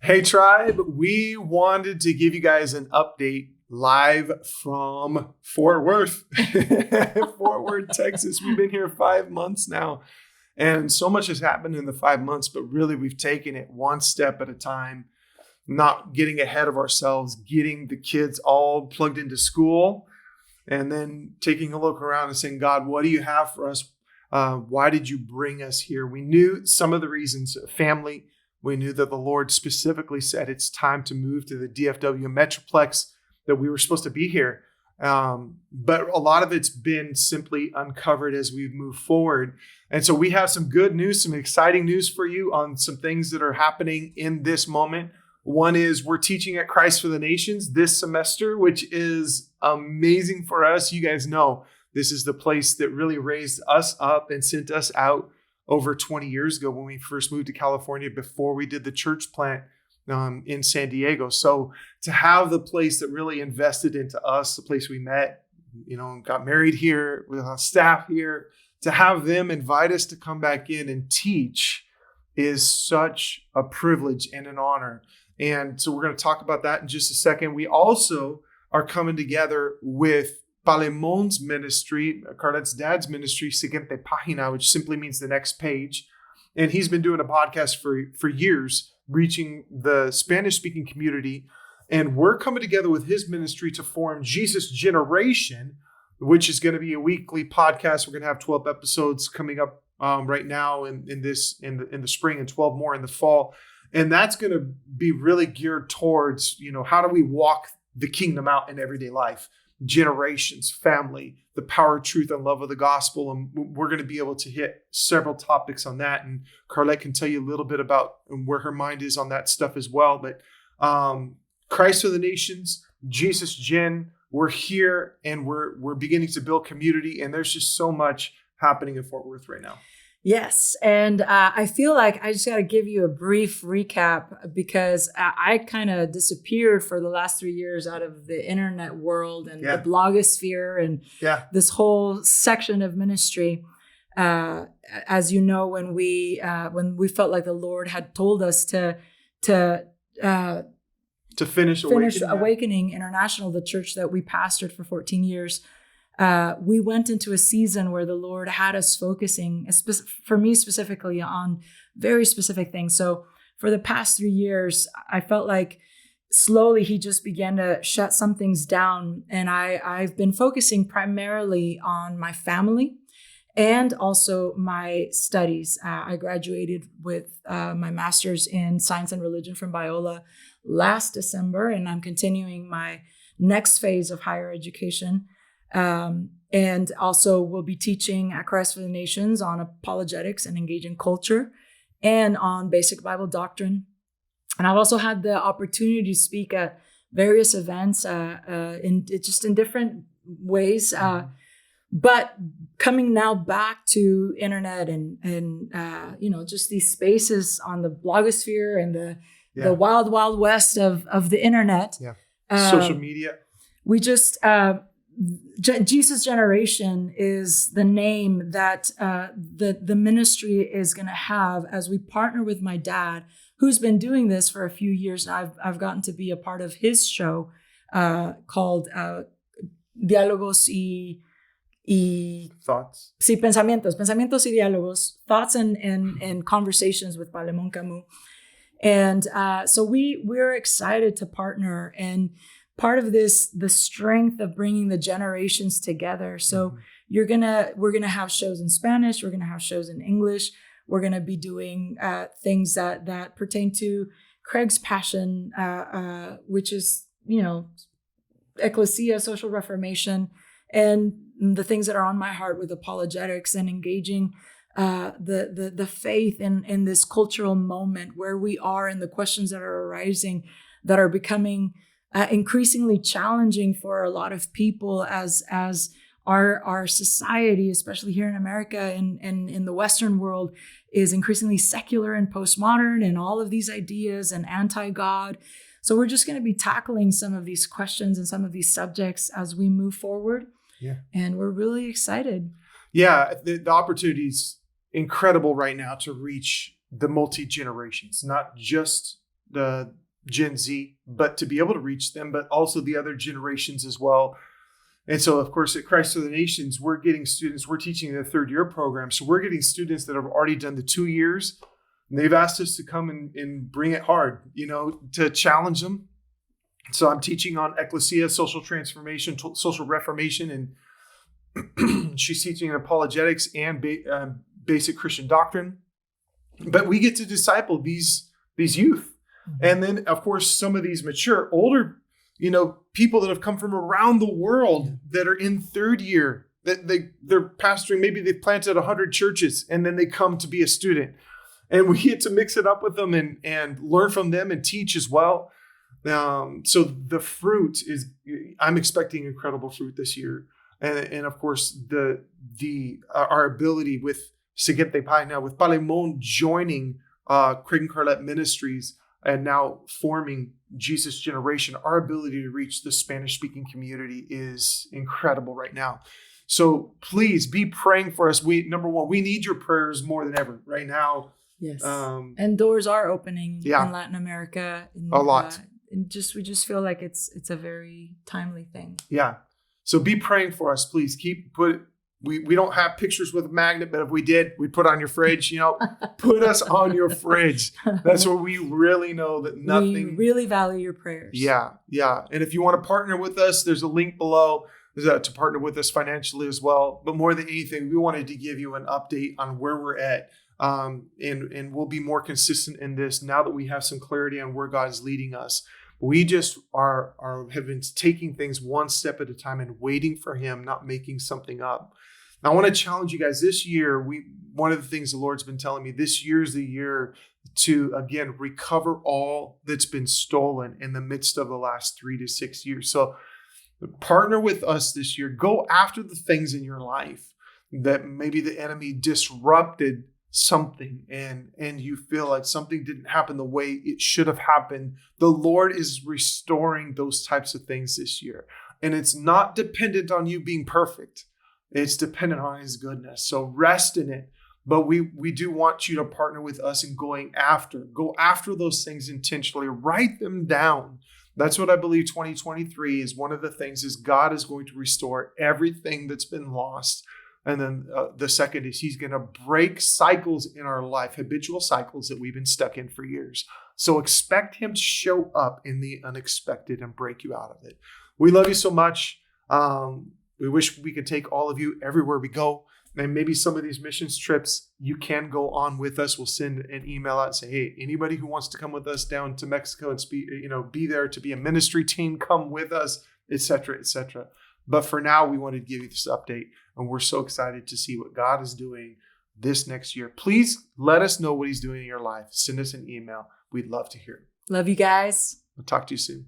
Hey, tribe, we wanted to give you guys an update live from Fort Worth, Fort Worth, Texas. We've been here 5 months now, and so much has happened in the 5 months, but really we've taken it one step at a time, not getting ahead of ourselves, getting the kids all plugged into school, and then taking a look around and saying, God, what do you have for us? Why did you bring us here? We knew some of the reasons, family. We knew that the Lord specifically said it's time to move to the DFW Metroplex, that we were supposed to be here. But a lot of it's been simply uncovered as we've moved forward. And so we have some good news, some exciting news for you on some things that are happening in this moment. One is we're teaching at Christ for the Nations this semester, which is amazing for us. You guys know this is the place that really raised us up and sent us out over 20 years ago when we first moved to California before we did the church plant in San Diego. So to have the place that really invested into us, the place we met, got married here, with our staff here, to have them invite us to come back in and teach is such a privilege and an honor. And so we're going to talk about that in just a second. We also are coming together with Palemon's ministry, Karlet's dad's ministry, Siguiente Página, which simply means the next page. And he's been doing a podcast for years, reaching the Spanish-speaking community. And we're coming together with his ministry to form Jesus Generation, which is going to be a weekly podcast. We're going to have 12 episodes coming up right now in the spring and 12 more in the fall. And that's going to be really geared towards, how do we walk the kingdom out in everyday life? Generations, family, the power, truth, and love of the gospel. And we're going to be able to hit several topics on that. And Karlet can tell you a little bit about where her mind is on that stuff as well. But Christ for the Nations, Jesus Gen, we're here and we're beginning to build community. And there's just so much happening in Fort Worth right now. Yes. And I feel like I just got to give you a brief recap because I kind of disappeared for the last 3 years out of the internet world and the blogosphere and this whole section of ministry. As you know, when we felt like the Lord had told us to finish Awakening International, the church that we pastored for 14 years, we went into a season where the Lord had us focusing, for me specifically, on very specific things. So for the past 3 years, I felt like slowly he just began to shut some things down. And I've been focusing primarily on my family and also my studies. I graduated with my master's in science and religion from Biola last December, and I'm continuing my next phase of higher education. And also we'll be teaching at Christ for the Nations on apologetics and engaging culture and on basic Bible doctrine. And I've also had the opportunity to speak at various events in different ways. But coming now back to internet and just these spaces on the blogosphere and the wild, wild west of the internet. Social media. We just... Jesus Generation is the name that the ministry is going to have as we partner with my dad, who's been doing this for a few years. And I've gotten to be a part of his show called Diálogos y Thoughts. Sí, pensamientos y diálogos, thoughts and conversations with Palemon Camus. And so we're excited to partner, and part of this, the strength of bringing the generations together. So we're gonna have shows in Spanish. We're gonna have shows in English. We're gonna be doing things that pertain to Craig's passion, which is ecclesia, social reformation, and the things that are on my heart with apologetics and engaging the faith in this cultural moment where we are, and the questions that are arising that are becoming increasingly challenging for a lot of people as our society, especially here in America and in the Western world, is increasingly secular and postmodern and all of these ideas and anti-God. So we're just going to be tackling some of these questions and some of these subjects as we move forward. Yeah. And we're really excited. Yeah, the opportunity is incredible right now to reach the multi-generations, not just the Gen Z, but to be able to reach them, but also the other generations as well. And so, of course, at Christ for the Nations, we're getting students, we're teaching the 3rd-year program. So we're getting students that have already done the 2 years. And they've asked us to come and bring it hard, to challenge them. So I'm teaching on ecclesia, social transformation, social reformation, and she's teaching apologetics and basic Christian doctrine. But we get to disciple these youth. And then, of course, some of these mature, older, people that have come from around the world that are in 3rd year, that they're pastoring, maybe they've planted 100 churches, and then they come to be a student. And we get to mix it up with them and learn from them and teach as well. So the fruit is, I'm expecting incredible fruit this year. And of course, our ability with Siguiente Pai now, with Palemon joining Craig and Karlet Ministries and now forming Jesus Generation, our ability to reach the Spanish-speaking community is incredible right now. So please be praying for us. Number one, we need your prayers more than ever right now. Yes. And doors are opening in Latin America. A lot. And we just feel like it's a very timely thing. Yeah. So be praying for us, please. We don't have pictures with a magnet, but if we did, we'd put on your fridge, put us on your fridge. That's where we really know that nothing. We really value your prayers. Yeah. Yeah. And if you want to partner with us, there's a link below to partner with us financially as well. But more than anything, we wanted to give you an update on where we're at. And we'll be more consistent in this now that we have some clarity on where God is leading us. We just have been taking things one step at a time and waiting for him, not making something up. Now, I want to challenge you guys this year. One of the things the Lord's been telling me, this year's the year to, again, recover all that's been stolen in the midst of the last 3 to 6 years. So partner with us this year. Go after the things in your life that maybe the enemy disrupted something and you feel like something didn't happen the way it should have happened. The Lord is restoring those types of things this year. And it's not dependent on you being perfect. It's dependent on his goodness. So rest in it. But we do want you to partner with us in go after those things intentionally. Write them down. That's what I believe 2023 is. One of the things is God is going to restore everything that's been lost. And then the second is he's going to break cycles in our life, habitual cycles that we've been stuck in for years. So expect him to show up in the unexpected and break you out of it. We love you so much. We wish we could take all of you everywhere we go. And maybe some of these missions trips, you can go on with us. We'll send an email out and say, hey, anybody who wants to come with us down to Mexico and be there to be a ministry team, come with us, etc., etc. But for now, we wanted to give you this update, and we're so excited to see what God is doing this next year. Please let us know what he's doing in your life. Send us an email. We'd love to hear it. Love you guys. We'll talk to you soon.